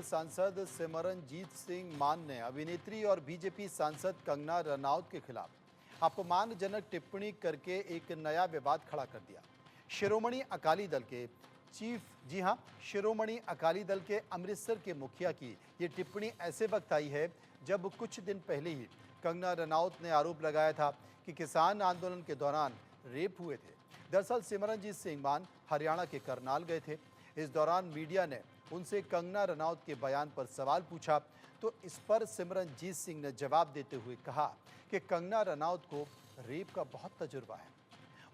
सांसद सिमरनजीत सिंह मान ने अभिनेत्री और बीजेपी सांसद कंगना रनौत के खिलाफ अपमानजनक टिप्पणी करके एक नया विवाद खड़ा कर दिया। शिरोमणि अकाली दल के शिरोमणि अकाली दल के अमृतसर के मुखिया की ये टिप्पणी ऐसे वक्त आई है जब कुछ दिन पहले ही कंगना रनौत ने आरोप लगाया था कि किसान आंदोलन के दौरान रेप हुए थे। दरअसल सिमरनजीत सिंह मान हरियाणा के करनाल गए थे। इस दौरान मीडिया ने उनसे कंगना रनौत के बयान पर सवाल पूछा तो इस पर सिमरनजीत सिंह ने जवाब देते हुए कहा कि कंगना रनौत को रेप का बहुत तजुर्बा है,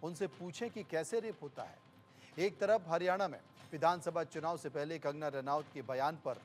उनसे पूछें कि कैसे रेप होता है। एक तरफ हरियाणा में विधानसभा चुनाव से पहले कंगना रनौत के बयान पर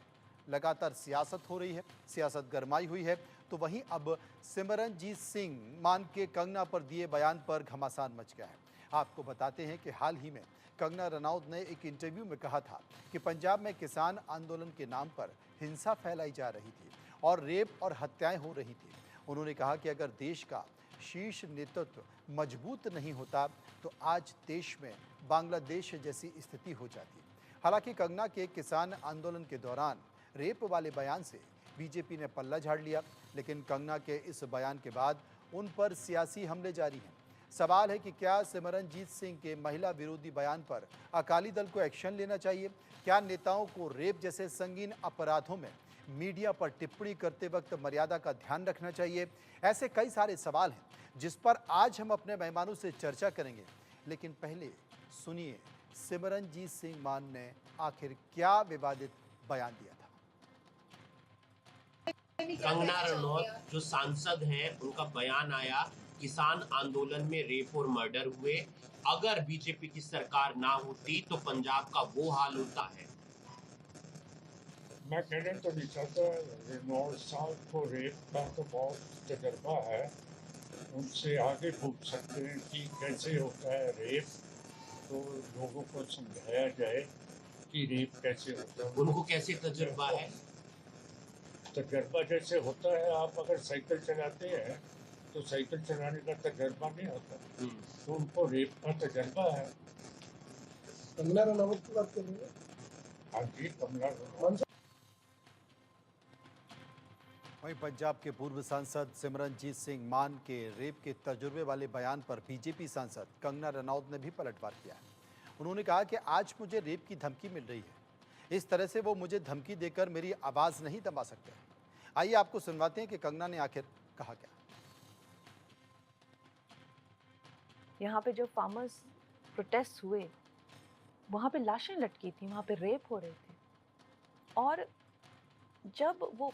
लगातार सियासत हो रही है, सियासत गरमाई हुई है, तो वहीं अब सिमरनजीत सिंह मान के कंगना पर दिए बयान पर घमासान मच गया है। आपको बताते हैं कि हाल ही में कंगना रनौत ने एक इंटरव्यू में कहा था कि पंजाब में किसान आंदोलन के नाम पर हिंसा फैलाई जा रही थी और रेप और हत्याएं हो रही थी। उन्होंने कहा कि अगर देश का शीर्ष नेतृत्व मजबूत नहीं होता तो आज देश में बांग्लादेश जैसी स्थिति हो जाती। हालांकि कंगना के किसान आंदोलन के दौरान रेप वाले बयान से बीजेपी ने पल्ला झाड़ लिया, लेकिन कंगना के इस बयान के बाद उन पर सियासी हमले जारी हैं। सवाल है कि क्या सिमरनजीत सिंह के महिला विरोधी बयान पर अकाली दल को एक्शन लेना चाहिए? क्या नेताओं को रेप जैसे संगीन अपराधों में मीडिया पर टिप्पणी करते वक्त मर्यादा का ध्यान रखना चाहिए? ऐसे कई सारे सवाल हैं जिस पर आज हम अपने मेहमानों से चर्चा करेंगे, लेकिन पहले सुनिए सिमरनजीत सिंह मान ने आखिर क्या विवादित बयान दिया था। कंगना रनौत जो सांसद हैं उनका बयान आया किसान आंदोलन में रेप और मर्डर हुए, अगर बीजेपी की सरकार ना होती तो पंजाब का वो हाल होता है। मैं कहना तो नहीं चाहता, रेनॉल्ड साहब को रेप का तो बहुत तजर्बा है, उनसे आगे पूछ सकते हैं कि कैसे होता है रेप, तो लोगों को समझाया जाए कि रेप कैसे होता है। उनको कैसे तजुर्बा है? तजर्बा जैसे होता है, आप अगर साइकिल चलाते हैं तो साइकिल चलाने का तजर्बा नहीं होता, तो उनको रेप का तजर्बा है। कंगना रनौत की बात कर रहे हैं? हाँ जी, कंगना रनौत। वहीं पंजाब के पूर्व सांसद सिमरनजीत सिंह मान के रेप के तजुर्बे वाले बयान पर बीजेपी सांसद कंगना रनौत ने भी पलटवार किया है। उन्होंने कहा कि आज मुझे रेप की धमकी मिल रही है, इस तरह से वो मुझे धमकी देकर मेरी आवाज़ नहीं दबा सकते। आइए आपको सुनवाते हैं कि कंगना ने आखिर कहा क्या। यहाँ पे जो फार्मर्स प्रोटेस्ट हुए वहाँ पे लाशें लटकी थी, वहाँ पे रेप हो रहे थे, और जब वो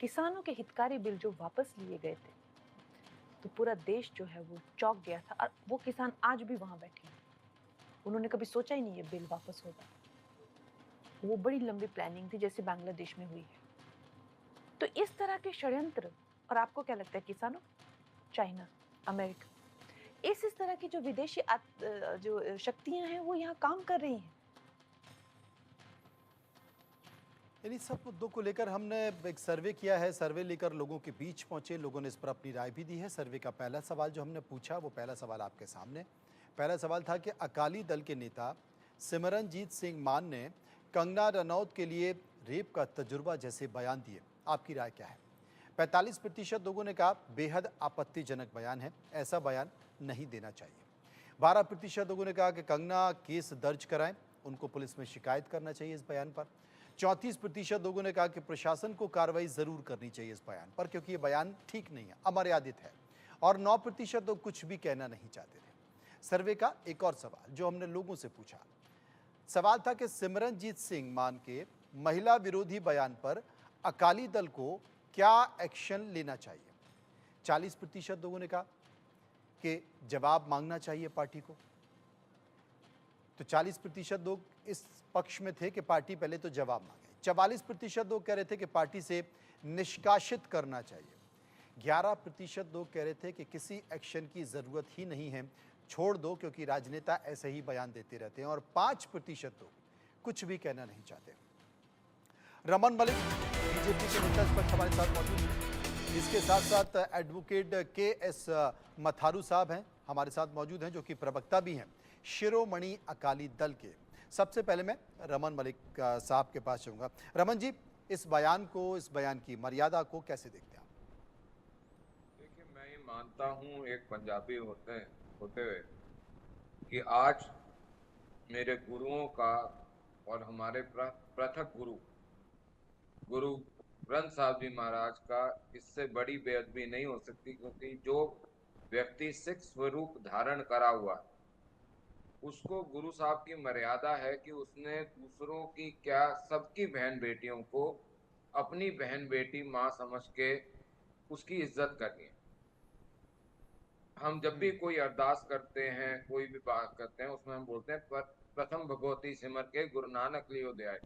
किसानों के हितकारी बिल जो वापस लिए गए थे तो पूरा देश जो है वो चौंक गया था। और वो किसान आज भी वहाँ बैठे हैं, उन्होंने कभी सोचा ही नहीं ये बिल वापस होगा। वो बड़ी लंबी प्लानिंग थी जैसे बांग्लादेश में हुई है। तो इस तरह के षड्यंत्र, और आपको क्या लगता है किसानों, चाइना, अमेरिका, इस तरह की जो विदेशी जो शक्तियां हैं वो यहाँ काम कर रही हैं। इन सब मुद्दों को लेकर हमने एक सर्वे किया है, सर्वे लेकर लोगों के बीच पहुंचे, लोगों ने इस पर अपनी राय भी दी है। सर्वे का पहला सवाल जो हमने पूछा वो पहला सवाल आपके सामने। पहला सवाल था कि अकाली दल के नेता सिमरनजीत सिंह मान ने कंगना रनौत के लिए रेप का तजुर्बा जैसे बयान दिए, आपकी राय क्या है? 45% लोगों ने कहा बेहद आपत्तिजनक बयान है, ऐसा बयान नहीं देना चाहिए। 12% लोगों ने कहा कि कंगना केस दर्ज कराएं, उनको पुलिस में शिकायत करना चाहिए इस बयान पर। 34% लोगों ने कहा कि प्रशासन को कार्रवाई जरूर करनी चाहिए इस बयान पर, क्योंकि ये बयान ठीक नहीं है, अमर्यादित है। और 9% लोग कुछ भी कहना नहीं चाहते थे। सर्वे का एक और सवाल जो हमने लोगों से पूछा, सवाल था कि सिमरनजीत सिंह मान के महिला विरोधी बयान पर अकाली दल को क्या एक्शन लेना चाहिए? 40% लोगों ने कहा कि जवाब मांगना चाहिए पार्टी को, तो 40% लोग इस पक्ष में थे कि पार्टी पहले तो जवाब मांगे। 44% लोग कह रहे थे कि पार्टी से निष्कासित करना चाहिए। 11% लोग कह रहे थे कि किसी एक्शन की ज़रूरत ही नहीं है, छोड़ दो क्योंकि राजनेता ऐसे ही बयान देते रहते हैं। और 5% लोग कुछ भी कहना नहीं चाहते। रमन मलिक बीजेपी के नेता इस वक्त हमारे साथ मौजूद हैं। इसके साथ साथ एडवोकेट KS मथारू साहब हैं हमारे साथ मौजूद हैं, जो कि प्रवक्ता भी हैं शिरोमणि अकाली दल के। सबसे पहले मैं रमन मलिक साहब के पास जाऊँगा। रमन जी, इस बयान की मर्यादा को कैसे देखते हैं आप? देखिए, मैं ये मानता हूँ एक पंजाबी होते होते हुए कि आज मेरे गुरुओं का और हमारे पृथक गुरु ग्रंथ साहब जी महाराज का इससे बड़ी बेअदबी नहीं हो सकती, क्योंकि जो व्यक्ति सिख स्वरूप धारण करा हुआ उसको गुरु साहब की मर्यादा है कि उसने दूसरों की क्या सबकी बहन बेटियों को अपनी बहन बेटी माँ समझ के उसकी इज्जत करनी है। हम जब भी कोई अरदास करते हैं, कोई भी बात करते हैं, उसमें हम बोलते हैं प्रथम भगवती सिमर के गुरु नानक लियो ध्याय।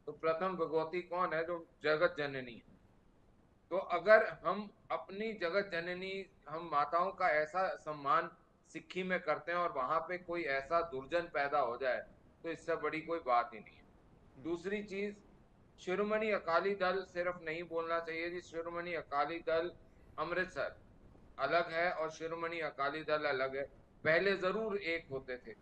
तो प्रथम भगवती कौन है? जो जगत जननी है। तो अगर हम अपनी जगत जननी, हम माताओं का ऐसा सम्मान सिक्खी में करते हैं और वहां पे कोई ऐसा दुर्जन पैदा हो जाए तो इससे बड़ी कोई बात ही नहीं है। दूसरी चीज, शिरोमणि अकाली दल सिर्फ नहीं बोलना चाहिए जी। शिरोमणि अकाली दल अमृतसर अलग है और शिरोमणि अकाली दल अलग है। पहले जरूर एक होते थे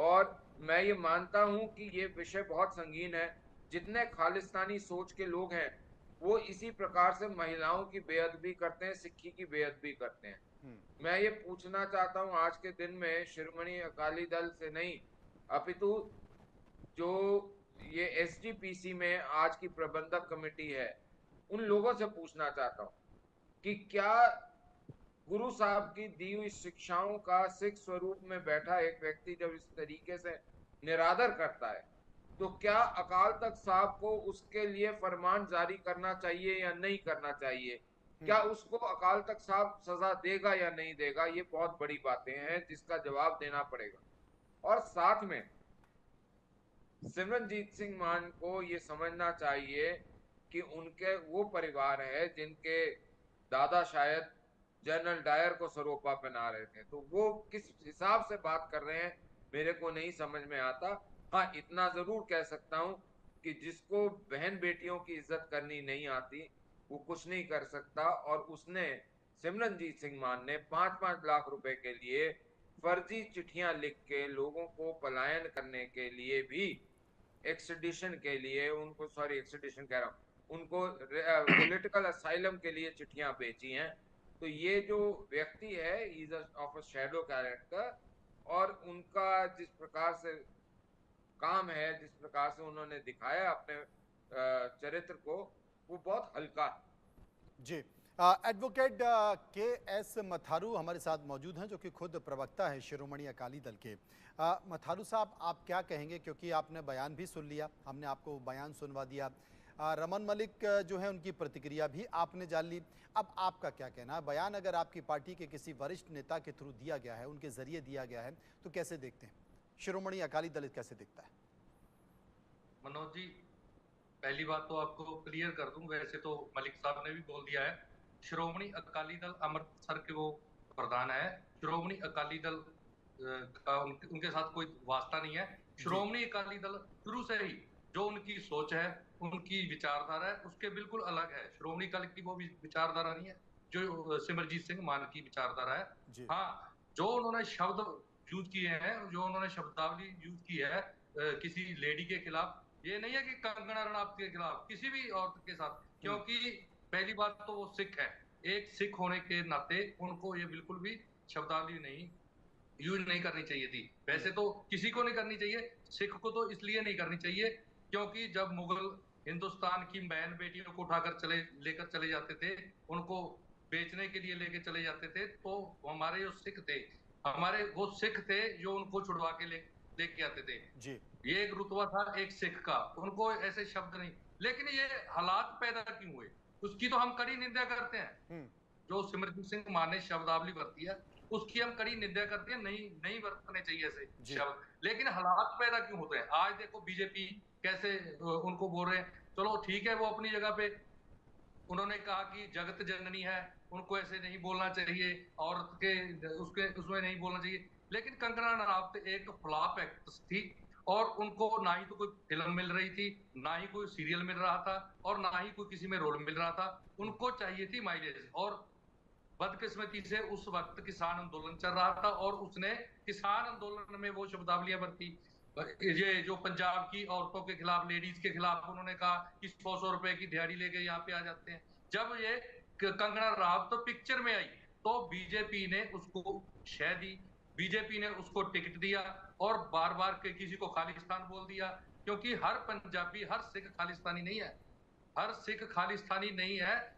और मैं ये मानता हूं कि ये विषय बहुत संगीन है। जितने खालिस्तानी सोच के लोग हैं वो इसी प्रकार से महिलाओं की बेअदबी करते हैं, सिक्खी की बेअदबी करते हैं। मैं ये पूछना चाहता हूं आज के दिन में शिरोमणि अकाली दल से नहीं, अपितु जो ये एसजीपीसी में आज की प्रबंधक कमेटी है, उन लोगों से पूछना चाहता हूं कि क्या गुरु साहब की दी हुई शिक्षाओं का सिख स्वरूप में बैठा एक व्यक्ति जब इस तरीके से निरादर करता है तो क्या अकाल तख्त साहब को उसके लिए फरमान जारी करना चाहिए या नहीं करना चाहिए? क्या उसको अकाल तख्त साहब सजा देगा या नहीं देगा? ये बहुत बड़ी बातें हैं जिसका जवाब देना पड़ेगा। और साथ में सिमरनजीत सिंह मान को ये समझना चाहिए कि उनके वो परिवार है जिनके दादा शायद जनरल डायर को सरोपा पहना रहे थे, तो वो किस हिसाब से बात कर रहे हैं मेरे को नहीं समझ में आता। हाँ, इतना जरूर कह सकता हूं कि जिसको बहन बेटियों की इज्जत करनी नहीं आती वो कुछ नहीं कर सकता। और उसने, सिमरनजीत सिंह मान ने 5-5 लाख रुपए के लिए फर्जी चिट्ठियां लिख के लोगों को पलायन करने के लिए भी, एक्सट्रेडिशन के लिए उनको, सॉरी एक्सट्रेडिशन कह रहा हूं, उनको पॉलिटिकल असाइलम के लिए चिट्ठियां बेची हैं। तो ये जो व्यक्ति है, is of a shadow character, और उनका जिस प्रकार से काम है, जिस प्रकार से उन्होंने दिखाया अपने चरित्र को, वो बहुत हल्का है। जी, एडवोकेट के एस मथारू हमारे साथ मौजूद हैं, जो कि खुद प्रवक्ता है शिरोमणि अकाली दल के। मथारू साहब, आप क्या कहेंगे, क्योंकि आपने बयान भी सुन लिया, हमने आपको बयान सुनवा दिया। रमन मलिक जो है उनकी प्रतिक्रिया भी आपने जान ली। अब आपका क्या कहना है? बयान अगर आपकी पार्टी के किसी वरिष्ठ नेता के थ्रू दिया गया है, उनके जरिए दिया गया है, तो कैसे देखते हैं? शिरोमणि अकाली दल कैसे दिखता है? मनोज जी, पहली बात तो आपको क्लियर कर दूं, वैसे तो मलिक साहब ने भी बोल दिया है। श्रोमणी अकाली दल अमृतसर के वो प्रधान है। श्रोमणी अकाली दल का उनके साथ कोई वास्ता नहीं है। श्रोमणी अकाली दल शुरू से ही जो उनकी सोच है, उनकी विचारधारा है, उसके बिल्कुल अलग है। श्रोमणी अकाली की वो विचारधारा नहीं है जो सिमरजीत सिंह मान की विचारधारा है। हाँ, जो उन्होंने शब्द यूज किए हैं, जो उन्होंने शब्दावली यूज की है किसी लेडी के खिलाफ, ये नहीं है कि कंगना रनौत के खिलाफ, किसी भी औरत के साथ, क्योंकि पहली बात तो वो सिख है। एक सिख होने के नाते उनको ये बिल्कुल भी शब्दावली नहीं यूज नहीं करनी चाहिए थी। वैसे तो किसी को नहीं करनी चाहिए, सिख को तो इसलिए नहीं करनी चाहिए क्योंकि जब मुगल हिंदुस्तान की बहन बेटियों को उठाकर लेकर चले जाते थे, उनको बेचने के लिए लेके चले जाते थे, तो हमारे जो सिख थे, हमारे वो सिख थे जो उनको छुड़वा के लेके आते थे जी। ये एक रुतबा था एक सिख का, उनको ऐसे शब्द नहीं। लेकिन ये हालात पैदा क्यों हुए उसकी तो हम कड़ी निंदा करते हैं। जो सिमरजीत सिंह मान ने शब्दावली बरती है उसकी हम कड़ी निंदा करते हैं, नहीं बरतने चाहिए ऐसे शब्द। लेकिन हालात पैदा क्यों होते हैं? आज देखो बीजेपी कैसे उनको बोल रहे हैं। चलो ठीक है, वो अपनी जगह पे उन्होंने कहा कि जगत जननी है, उनको ऐसे नहीं बोलना चाहिए, औरत के उसमें नहीं बोलना चाहिए। लेकिन कंगना रनावत एक फ्लॉप एक्ट्रेस थी और उनको ना ही तो कोई फिल्म मिल रही थी, ना ही कोई सीरियल मिल रहा था, और ना ही कोई किसी में रोल मिल रहा था। उनको चाहिए थी माइलेज, और बदकिस्मती से उस वक्त किसान आंदोलन चल रहा था और उसने किसान आंदोलन में वो शब्दावलियां बरती। ये जो पंजाब की औरतों के खिलाफ, लेडीज के खिलाफ उन्होंने कहा कि 100 रुपए की दिहाड़ी लेके यहाँ पे आ जाते हैं। जब ये कंगना राउत तो पिक्चर में आई तो बीजेपी ने उसको शह दी, बीजेपी ने उसको टिकट दिया और बार बार के किसी को खालिस्तान बोल दिया, क्योंकि हर पंजाबी, हर सिख खालिस्तानी नहीं है, हर सिख खालिस्तानी नहीं है।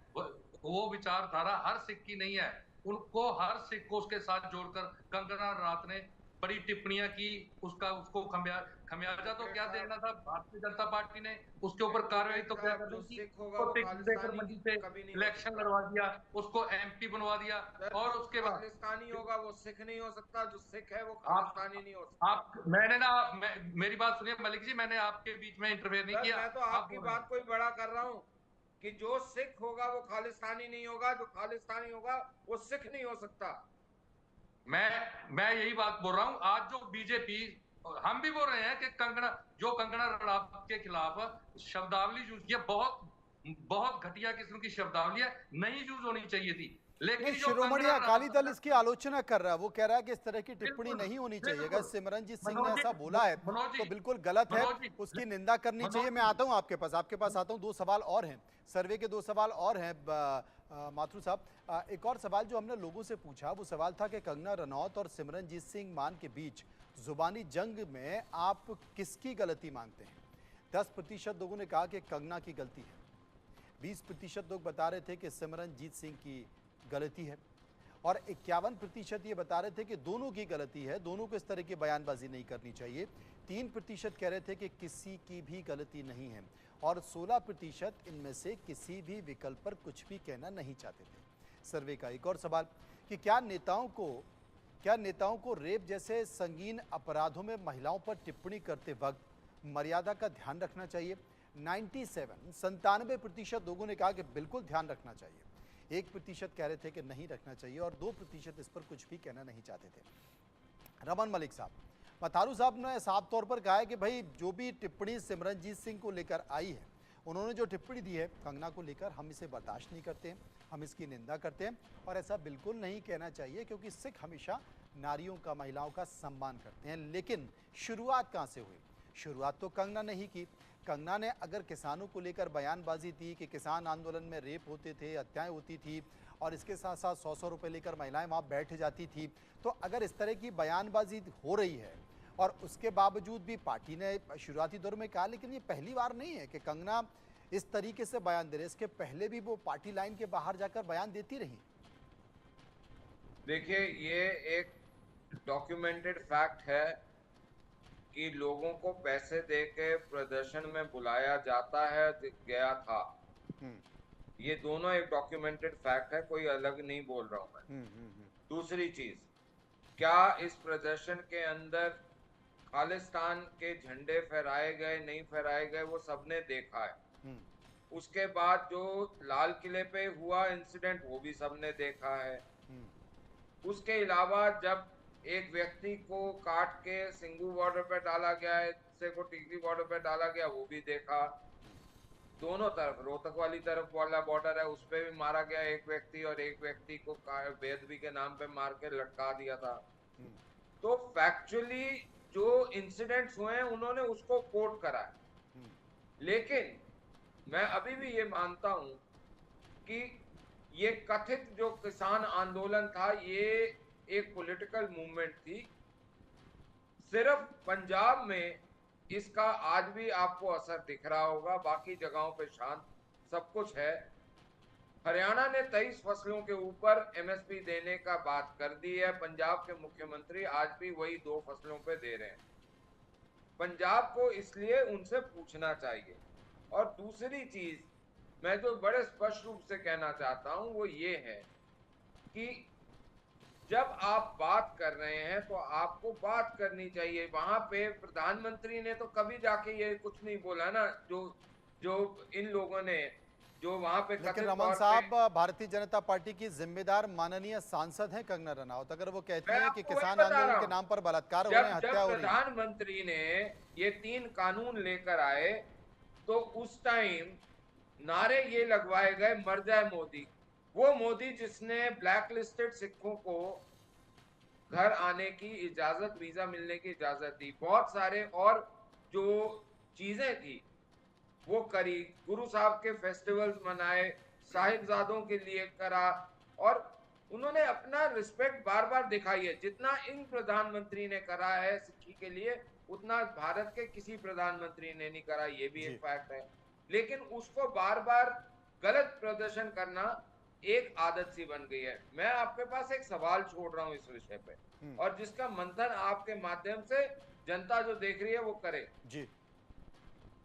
वो विचारधारा हर सिख की नहीं है। उनको, हर सिख को उसके साथ जोड़कर कंगना राउत ने बड़ी टिप्पणियां की, उसको खमियाजा तो क्या देना था भारतीय जनता पार्टी ने, उसके ऊपर कार्रवाई तो क्या करनी थी, उसको टिकट देकर मंडी से इलेक्शन लड़वा दिया, उसको एमपी बनवा दिया। और उसके बाद खालिस्तानी होगा वो सिख नहीं हो सकता, जो सिख है वो आप खालिस्तानी नहीं हो सकता। मैंने ना मेरी बात सुनिए मलिक जी, मैंने आपके बीच में इंटरफेयर नहीं किया। मैं तो आपकी बात को ही बड़ा कर रहा हूँ कि जो सिख होगा वो खालिस्तानी नहीं होगा, जो खालिस्तानी होगा वो सिख नहीं हो सकता। मैं यही बात बोल रहा हूं। आज जो बीजेपी, हम भी बोल रहे हैं कि कंगना रनौत के खिलाफ शब्दावली यूज की, बहुत घटिया किस्म की शब्दावली है, नहीं यूज होनी चाहिए थी। लेकिन शिरोमणि अकाली दल इसकी आलोचना कर रहा है, वो कह रहा है कि इस तरह की टिप्पणी नहीं होनी चाहिए। अगर सिमरनजीत सिंह ने ऐसा बोला है तो बिल्कुल गलत है, उसकी निंदा करनी चाहिए। मैं आता हूं आपके पास आता हूं। दो सवाल और हैं, सर्वे के दो सवाल और हैं माथुर साहब। एक और सवाल जो हमने लोगों से पूछा वो सवाल था कि कंगना रनौत और सिमरनजीत सिंह मान के बीच जुबानी जंग में आप किसकी गलती मानते हैं? 10% लोगों ने कहा कि कंगना की गलती है, 20% लोग बता रहे थे कि सिमरनजीत सिंह की गलती है और 51% ये बता रहे थे कि दोनों की गलती है, दोनों को इस तरह की बयानबाजी नहीं करनी चाहिए। 3% कह रहे थे कि किसी की भी गलती नहीं है और 16% इनमें से किसी भी विकल्प पर कुछ भी कहना नहीं चाहते थे। सर्वे का एक और सवाल कि क्या नेताओं को रेप जैसे संगीन अपराधों में महिलाओं पर टिप्पणी करते वक्त मर्यादा का ध्यान रखना चाहिए? 97% लोगों ने कहा कि बिल्कुल ध्यान रखना चाहिए, 1% कह रहे थे कि नहीं रखना चाहिए और 2% इस पर कुछ भी कहना नहीं चाहते थे। रमन मलिक साहब, मथारू साहब ने साफ तौर पर कहा है कि भाई जो भी टिप्पणी सिमरनजीत सिंह को लेकर आई है, उन्होंने जो टिप्पणी दी है कंगना को लेकर, हम इसे बर्दाश्त नहीं करते हैं, हम इसकी निंदा करते हैं और ऐसा बिल्कुल नहीं कहना चाहिए क्योंकि सिख हमेशा नारियों का, महिलाओं का सम्मान करते हैं। लेकिन शुरुआत कहाँ से हुई? शुरुआत तो कंगना ने ही की। कंगना ने अगर किसानों को लेकर बयानबाजी दी कि किसान आंदोलन में रेप होते थे, हत्याएं होती थी और इसके साथ साथ 100 रुपये लेकर महिलाएं वहाँ बैठ जाती थी, तो अगर इस तरह की बयानबाजी हो रही है और उसके बावजूद भी पार्टी ने शुरुआती दौर में कहा, लेकिन ये पहली बार नहीं है कि कंगना इस तरीके से बयान दे रहे, इसके पहले भी वो पार्टी लाइन के बाहर जाकर बयान देती रही। देखिए, ये एक डॉक्यूमेंटेड फैक्ट है कि लोगों को पैसे देके प्रदर्शन में बुलाया जाता है, गया था। ये दोनों एक डॉक्यूमेंटेड फैक्ट है, कोई अलग नहीं बोल रहा हूं मैं। दूसरी चीज, क्या इस प्रदर्शन के अंदर खालिस्तान के झंडे फहराए गए, नहीं फहराए गए, वो सबने देखा है। उसके बाद जो लाल किले पे हुआ इंसिडेंट वो भी सबने देखा है। उसके अलावा जब एक व्यक्ति को काट के सिंगू बॉर्डर पे डाला गया है, दूसरे को टिकरी बॉर्डर पे डाला गया, वो भी देखा। दोनों तरफ, रोहतक वाली तरफ वाला बॉर्डर है, उस पे भी मारा गया एक व्यक्ति और एक व्यक्ति को बेदबी के नाम पे मार के लटका दिया था। तो फैक्चुअली जो इंसिडेंट्स हुए हैं उन्होंने उसको कोट करा है। लेकिन मैं अभी भी ये मानता हूं कि ये कथित जो किसान आंदोलन था ये एक पॉलिटिकल मूवमेंट थी। सिर्फ पंजाब में इसका आज भी आपको असर दिख रहा होगा, बाकी जगहों पे शांत सब कुछ है। हरियाणा ने 23 फसलों के ऊपर एमएसपी देने का बात कर दी है। पंजाब के मुख्यमंत्री आज भी वही 2 फसलों पे दे रहे हैं। पंजाब को इसलिए उनसे पूछना चाहिए। और दूसरी चीज मैं जो बड़े स्पष्ट रूप से कहना चाहता हूं वो ये है कि जब आप बात कर रहे हैं तो आपको बात करनी चाहिए। वहां पे प्रधानमंत्री ने तो कभी जाके ये कुछ नहीं बोला ना, जो इन लोगों ने जो वहां पे। लेकिन रमन साहब, भारतीय जनता पार्टी की जिम्मेदार माननीय सांसद हैं कंगना रनौत, अगर वो कहती हैं कि किसान आंदोलन के नाम पर बलात्कार हो रहे हैं, हत्या हो रही है। प्रधानमंत्री ने ये 3 कानून लेकर आए तो उस टाइम नारे ये लगवाए गए, मर जाए मोदी। वो मोदी जिसने ब्लैक लिस्टेड सिखों को घर आने की इजाजत, वीजा मिलने की इजाजत दी, बहुत सारे और जो चीजें थी वो करी, गुरु साहब के फेस्टिवल्स मनाए, साहिबजादों के लिए करा, और उन्होंने अपना रिस्पेक्ट बार बार दिखाई है। जितना इन प्रधानमंत्री ने करा है सिक्की के लिए, उतना भारत के किसी प्रधानमंत्री ने नहीं करा, ये भी एक फैक्ट है। लेकिन उसको बार बार गलत प्रदर्शन करना एक आदत सी बन गई है। मैं आपके पास एक सवाल छोड़ रहा हूं इस विषय पे, और जिसका मंथन आपके माध्यम से जनता जो देख रही है वो करे जी।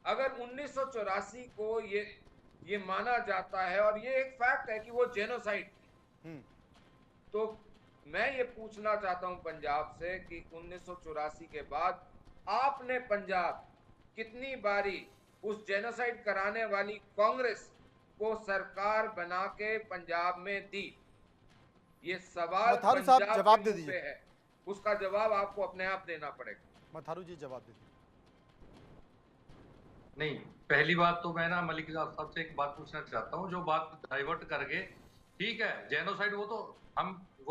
अगर 1984 को ये माना जाता है, और ये एक फैक्ट है कि वो जेनोसाइड थी, तो मैं ये पूछना चाहता हूं पंजाब से कि 1984 के बाद आपने पंजाब कितनी बारी उस जेनोसाइड कराने वाली कांग्रेस को सरकार बना के पंजाब में दी? ये सवाल मथारू साहब पंजाब जवाब के दे मुंह दीजिए। पे है, उसका जवाब आपको अपने आप देना पड़ेगा। मथारू जी जवाब दीजिए। नहीं, पहली बात तो मैं ना मलिक साहब से एक बात पूछना चाहता हूँ, जो बात डाइवर्ट करके, ठीक है जेनोसाइड वो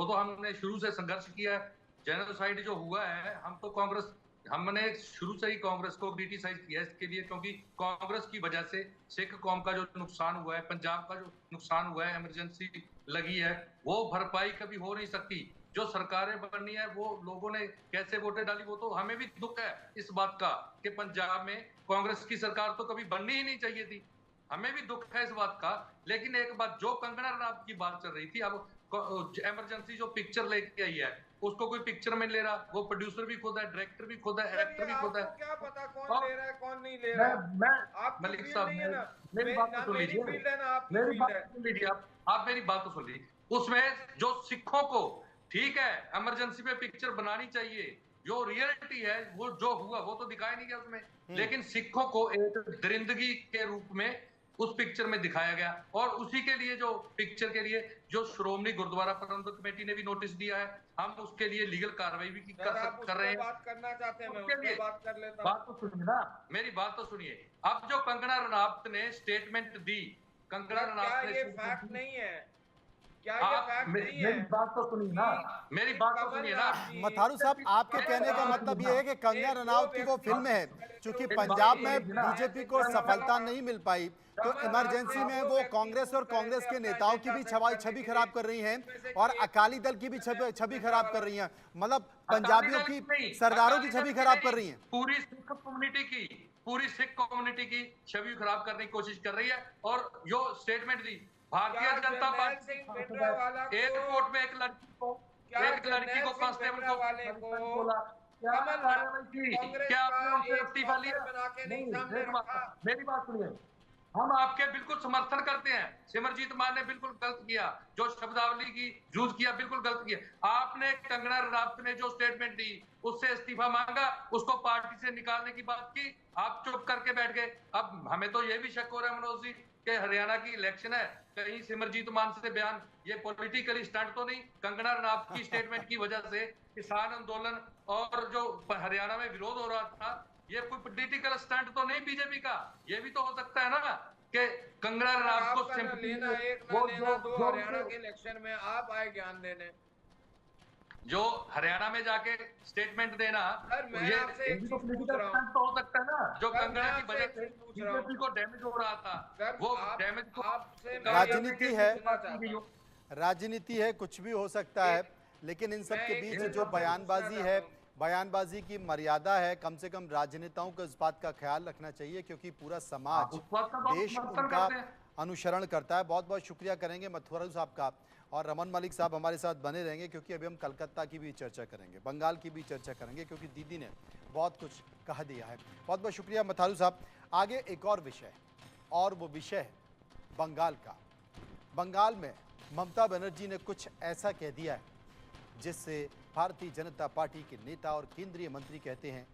तो हमने शुरू से संघर्ष किया है। जेनोसाइड जो हुआ है, हमने शुरू से ही कांग्रेस को क्रिटिसाइज किया इसके लिए, क्योंकि कांग्रेस की वजह से सिख कौम का जो नुकसान हुआ है, पंजाब का जो नुकसान हुआ है, इमरजेंसी लगी है, वो भरपाई कभी हो नहीं सकती। जो सरकारें बननी है वो लोगों ने कैसे वोटें डाली, वो तो हमें भी दुख है इस बात का कि पंजाब में कांग्रेस की सरकार तो कभी बननी ही नहीं चाहिए थी, हमें भी दुख है इस बात का। लेकिन एक बात, जो कंगना रनावत की बात चल रही थी, अब इमरजेंसी जो पिक्चर लेके आई है उसको कोई पिक्चर में ले रहा, वो प्रोड्यूसर भी खुद है, डायरेक्टर भी खुद है, एक्टर भी खुद है। क्या पता कौन ले रहा है कौन नहीं ले रहा है? आपकी मलिक फील्ड साहब नहीं है ना, मेरी बात तो सुन मेरी लीजिए, फील्ड है ना आपकी मेरी फील्ड बात है। सुन लीजिए, आप मेरी बात तो सुन लीजिए। उसमें जो सिखों को, ठीक है इमरजेंसी पे पिक्चर बनानी चाहिए, जो रियलिटी है वो जो हुआ वो तो दिखाया नहीं गया उसमें, लेकिन सिखों को एक दरिंदगी के रूप में उस पिक्चर में दिखाया गया। और उसी के लिए जो पिक्चर के लिए जो श्रोमणी गुरुद्वारा प्रबंधक कमेटी ने भी नोटिस दिया है, हम उसके लिए लीगल कार्रवाई भी कर रहे हैं। बात करना चाहते हैं, मैं उसके उस लिए पे बात कर लेता हूं। बात तो सुनिए ना, मेरी बात तो सुनिए। अब जो कंगना रनावत ने स्टेटमेंट दी, कंगना रनावत ने ये फैक्ट नहीं है, क्या ये आप फैक्ट नहीं है? मेरी बात तो सुनिए ना, मेरी बात तो सुनिए ना। मथारू साहब आपके कहने का मतलब ये है कि कंगना रनावत की वो फिल्म है, चूंकि पंजाब में बीजेपी को सफलता नहीं मिल पाई, तो इमरजेंसी में वो कांग्रेस और कांग्रेस के नेताओं की भी छवि खराब कर रही हैं और अकाली दल की भी छवि खराब कर रही हैं, मतलब पंजाबियों की, सरदारों की छवि खराब कर रही हैं। पूरी सिख कम्युनिटी की छवि खराब करने की कोशिश कर रही है। और जो स्टेटमेंट दी भारतीय जनता पार्टी, एयरपोर्ट में एक लड़की को कांस्टेबल को बोला, क्या कार्रवाई की, क्या आपने उनसे इस्तीफा लिया? नहीं, मेरी बात सुनिए, हम आपके बिल्कुल समर्थन करते हैं। सिमरजीत मान ने बिल्कुल गलत किया, जो शब्दावली की यूज किया बिल्कुल गलत किया। आपने कंगना रनावत ने जो स्टेटमेंट दी उससे इस्तीफा मांगा, उसको पार्टी से निकालने की बात की, आप चुप करके बैठ गए। अब हमें तो ये भी शक हो रहा है मनोज जी कि हरियाणा की इलेक्शन है, कहीं सिमरजीत मान से बयान ये पॉलिटिकली स्टंट तो नहीं? कंगना रनावत की स्टेटमेंट की वजह से किसान आंदोलन और जो हरियाणा में विरोध हो रहा था, ये कोई पॉलिटिकल स्टंट तो नहीं बीजेपी का? ये भी तो हो सकता है ना कि कंगना रनावत को लेना एक ना लेना दो, हरियाणा के इलेक्शन में आप आए ज्ञान देने, जो हरियाणा में जाके स्टेटमेंट देना, मैं आपसे एक चीज पूछ रहा हूं, तो हो सकता है ना, जो कंगना की वजह से बीजेपी को डैमेज हो रहा था, वो डैमेज आपसे राजनीति है, राजनीति है, कुछ भी हो सकता है, लेकिन इन सब के बीच जो बयानबाजी है, बयानबाजी की मर्यादा है, कम से कम राजनेताओं को इस बात का ख्याल रखना चाहिए, क्योंकि पूरा समाज, देश उनका अनुसरण करता है। बहुत बहुत शुक्रिया करेंगे मथुरा साहब का, और रमन मलिक साहब हमारे साथ बने रहेंगे, क्योंकि अभी हम कलकत्ता की भी चर्चा करेंगे, बंगाल की भी चर्चा करेंगे, क्योंकि दीदी ने बहुत कुछ कह दिया है। बहुत बहुत शुक्रिया मथारू साहब। आगे एक और विषय, और वो विषय है बंगाल का। बंगाल में ममता बनर्जी ने कुछ ऐसा कह दिया है जिससे भारतीय जनता पार्टी के नेता और केंद्रीय मंत्री कहते हैं